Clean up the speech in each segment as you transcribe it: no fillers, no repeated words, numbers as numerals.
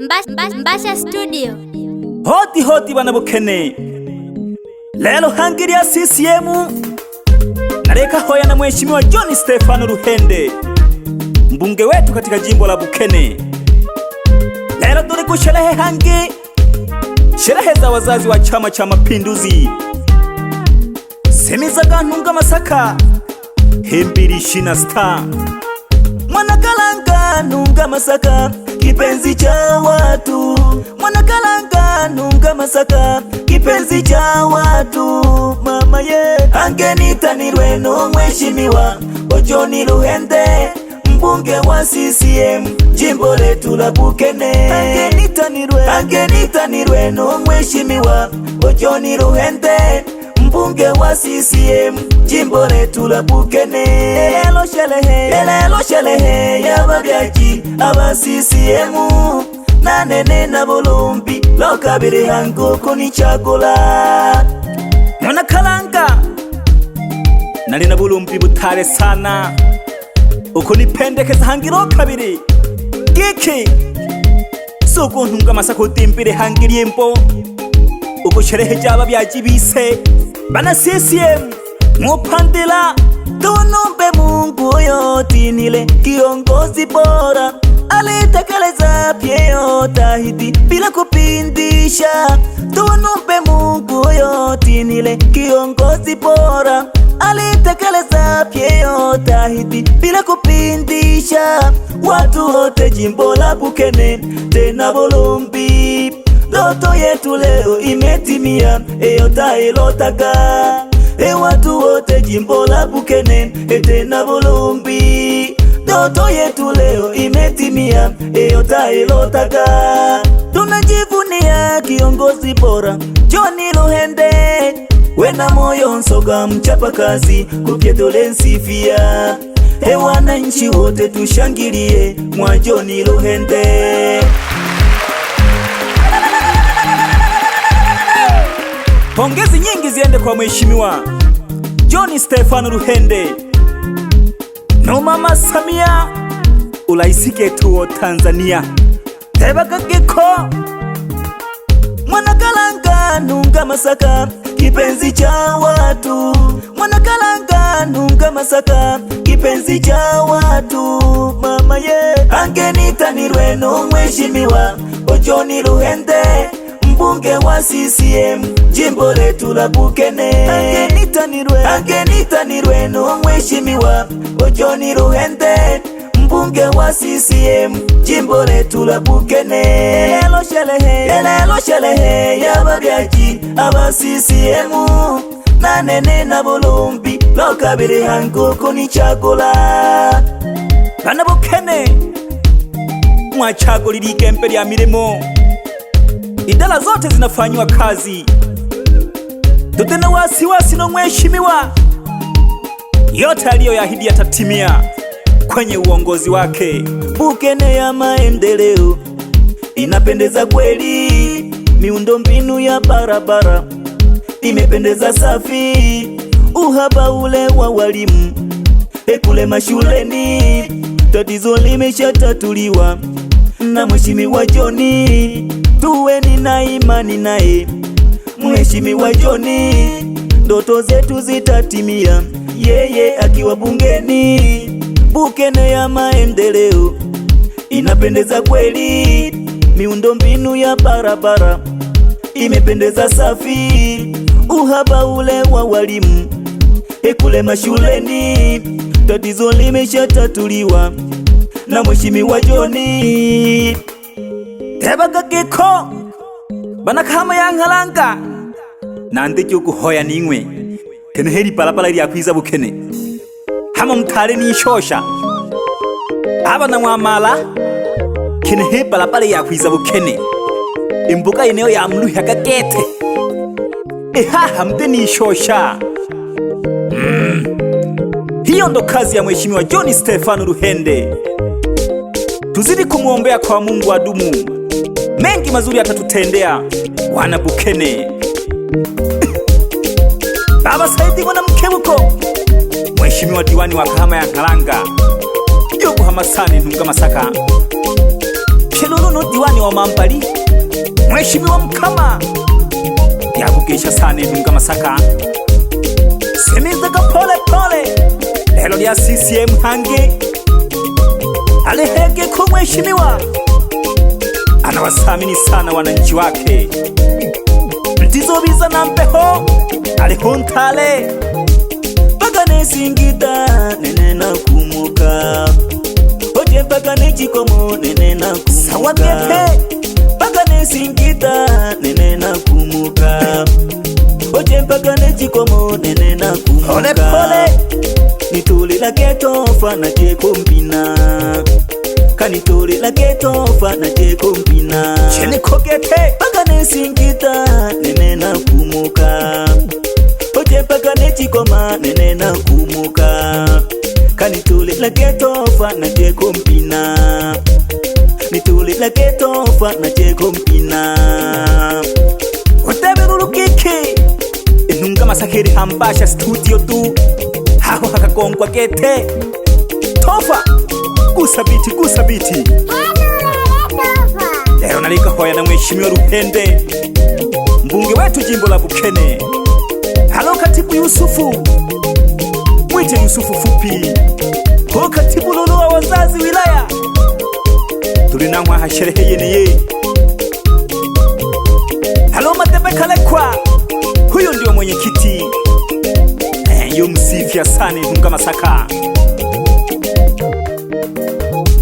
Mbasha Studio. Hoti bana Bukene. Lelo hangiri ya CCM nareka hoya na mheshimiwa John Stefano Ruhende, mbunge wetu katika jimbo la Bukene. Lelo tuli kusherehe hangi, sherehe za wazazi wa Chama cha Mapinduzi. Semizaga ntunga masaka hembiri shina star. Mwanakalanga nunga masaka kipenzi cha watu. Mwanakalanga nunga masaka kipenzi cha watu. Mama ye angenitanirwe no mheshimiwa John Ruhende, mbunge wa CCM jimbo letu la Bukene. Angenitanirwe no mheshimiwa John Ruhende, mbunge wa CCM jimbo letu la Bukene. Lelo shelehe ya babyaji aba CCM nanene na Bulumbi lokabiri hango kunichagula. Mwanakalanga nali na Bulumbi butare sana ukunipendekeza hangiro kabiri giki suko ntunga masako timbire hangiri mpo uko sherehe jaba byaji bise bana CCM mupandila tunombe Mungu yote nile kiongozi bora alitekeleza yote ahidi bila kupindisha. Tunombe Mungu yote nile kiongozi bora alitekeleza yote ahidi bila kupindisha. Watu wote jimbo la Bukene tena Bulumbi, ndoto yetu leo imetimia yote ilotaka. Watu wote jimbo la Bukene tena Bulumbi, ndoto yetu leo imetimia yote ilotaka. Tunajivunia kiongozi bora John Ruhende, wena moyo nsoga mchapa kazi kupietole nsifia. Wananchi wote tushangilie mwa John Ruhende. Pongezi nyingi ziende kwa mheshimiwa John Stefano Ruhende no mama Samia ulaisike tuo Tanzania. Tebakageko mwanakalanga nunga masaka kipenzi cha watu. Mwanakalanga nunga masaka kipenzi cha watu. Mama ye angenitanirwe no mheshimiwa John Ruhende, mbunge wa CCM jimbo letu la Bukene. Angenitanirwe no mheshimiwa John Ruhende, mbunge wa CCM jimbo letu la Bukene. Lelo shelehe ya babyaji aba CCM nanene na Bulumbi lokabiri hango kunichagula. Bana Bukene mwachagulira ikempe lya mirimo, idala zote zinafanywa kazi. Tutena wasiwasi no mheshimiwa yote aliyoyaahidi yatatimia kwenye uongozi wake. Bukene ya maendeleo inapendeza kweli, miundombinu ya barabara imependeza safi, uhaba ule wa walimu kule mashuleni tatizo limeshatatuliwa na mheshimiwa John. Tuweni na imani naye mheshimiwa John, ndoto zetu zitatimia yeye akiwa bungeni. Bukene ya maendeleo inapendeza kweli, miundombinu ya barabara imependeza safi, uhaba ule wa walimu kule mashuleni tatizo limeshatatuliwa na mheshimiwa John. Tebakageko bana kama yankalanga nandike ukuhoya ningwe kene heri palapala ili akwiza Bukene hama mtale ni shosha abana mwamala kene heri palapala ya akwiza Bukene imbuga eneo ya mluhi hakakete haha mte ni shosha. Hiyo ndo kazi ya mheshimiwa John Stefano Ruhende. Tuzidi kumuombea kwa Mungu adumu, mengi mazuri atatutendea wana Bukene. Baba Saidi mwana mkebuko mheshimiwa diwani wa Kahama ya Nkalanga yoku hamasani ntunga masaka Shelulu ono diwani wa Mambali Mheshimiwa Mkama yakugesha sana Ntunga Masaka semizaga pole pole lelo lya CCM hange alihege ku mheshimiwa anawasamini sana wananchi wake mtizobiza na mpeho alihontale bagane singida nene na kumuka oje bagane chikomo nene na kumuka sawakete bagane singida nene na kumuka oje bagane chikomo nene na kumuka pole pole nituli la ketofa na jekombina kanituli la ketofa na jekombina chene kokete bagane singida nene na kumuka oje bagane chikoma nene na kumuka kanituli la ketofa na jekombina nituli la ketofa na jekombina utebelulu kiki Ntunga Masaka hambasha studio tu haho hakakongwa kete tofa gusa biti leo nalika hoya na mheshimiwa Ruhende mbunge wetu jimbo la Bukene halo katibu Yusufu mwite Yusufu fupi ho katibu lolo wa wazazi wilaya tulinamwa hasherehe yeneye halo Matebe Kalekwa huyo ndio mwenyekiti yumsifia sana Ntunga Masaka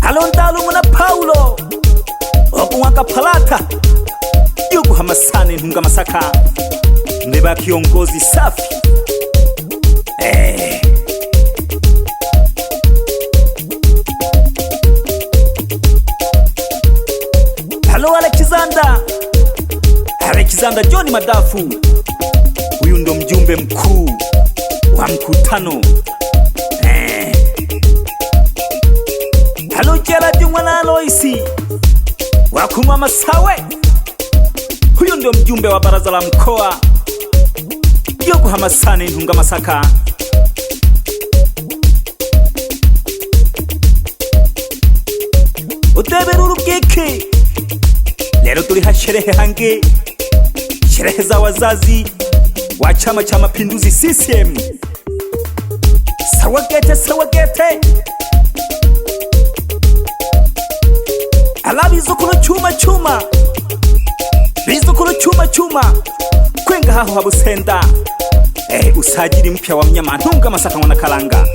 halo Ndalu muna Paulo okumwaka palata yuko hamasani Ntunga Masaka mbeba kiongozi safi halo Alexander John Madafu huyu ndo mjumbe mkuu wa mkutano halo Gerald mwana Aloisi wakuma Masawe huyu ndo mjumbe wa baraza la mkoa yuko hamasani Ntunga Masaka uteberuru keke lero tuli hasherehe hange sherehe za wazazi wa Chama cha Mapinduzi CCM sawagete ala bizukuru chuma kwenga haho habusenda usajili mpya wa mnyama Ntunga Masaka mwana Kalanga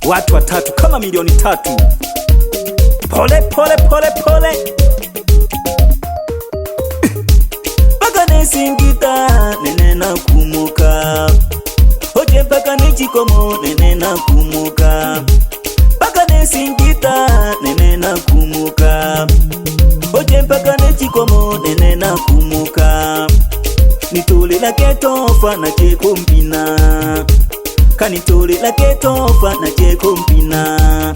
watu watatu kama milioni 3 pole bagane singida nene na kumuka oje bagane chikomo nene na kumuka bagane singida nene na kumuka oje bagane chikomo nene na kumuka nituli la ketofa na jekombina kanituli la ketofa na jekombina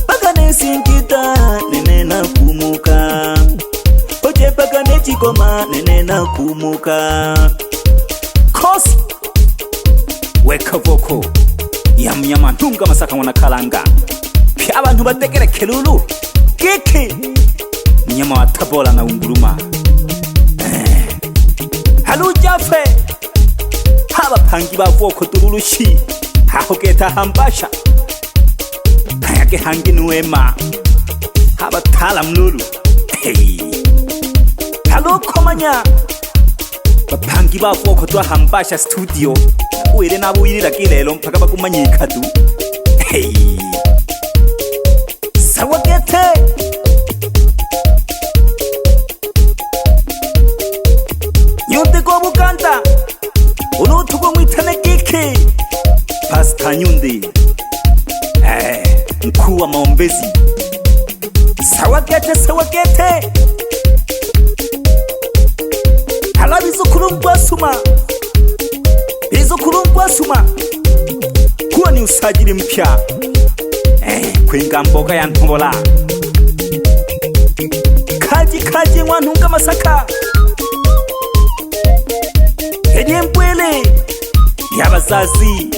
bagane singida nene na kumuka oje bagane chikoma nene na kumuka kosi weka voko ya mnyama Ntunga Masaka mwana Kalanga pya abantu bategere kelulu kiki mnyama wa Tabora na Unguruma halu Jafe haba pangi ba voko turulushi haho geta hambasha kayake hangi nuema haba tala mnulu halo Komanya bapangi ba voko twa hambasha studio uwele nabuyirira kilelo mpaka bakumanyika tu sawagete nyunde ko Bukanta unutugo mwitane kiki Pastor Nyundi mkuu wa maombezi sawagete hala bizukuru Mbwasuma kuwa ni usajili mpya kwenga mboga ya Ntombola kaji mwa Ntunga Masaka Hediye mbwele yabazazi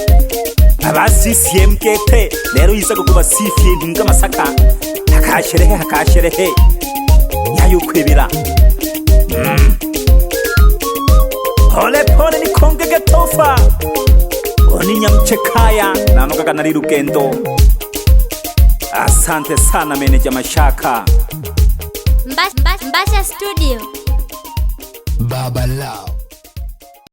aba CCM kete lero yiza kuba sifye Ntunga Masaka hakasherehe yayo kwebera. Pole pole ni kongege tofa oninya mchekaya na noka kanali Rugendo. Asante sana meneja Mashaka. Mbasha Studio. Baba Lao.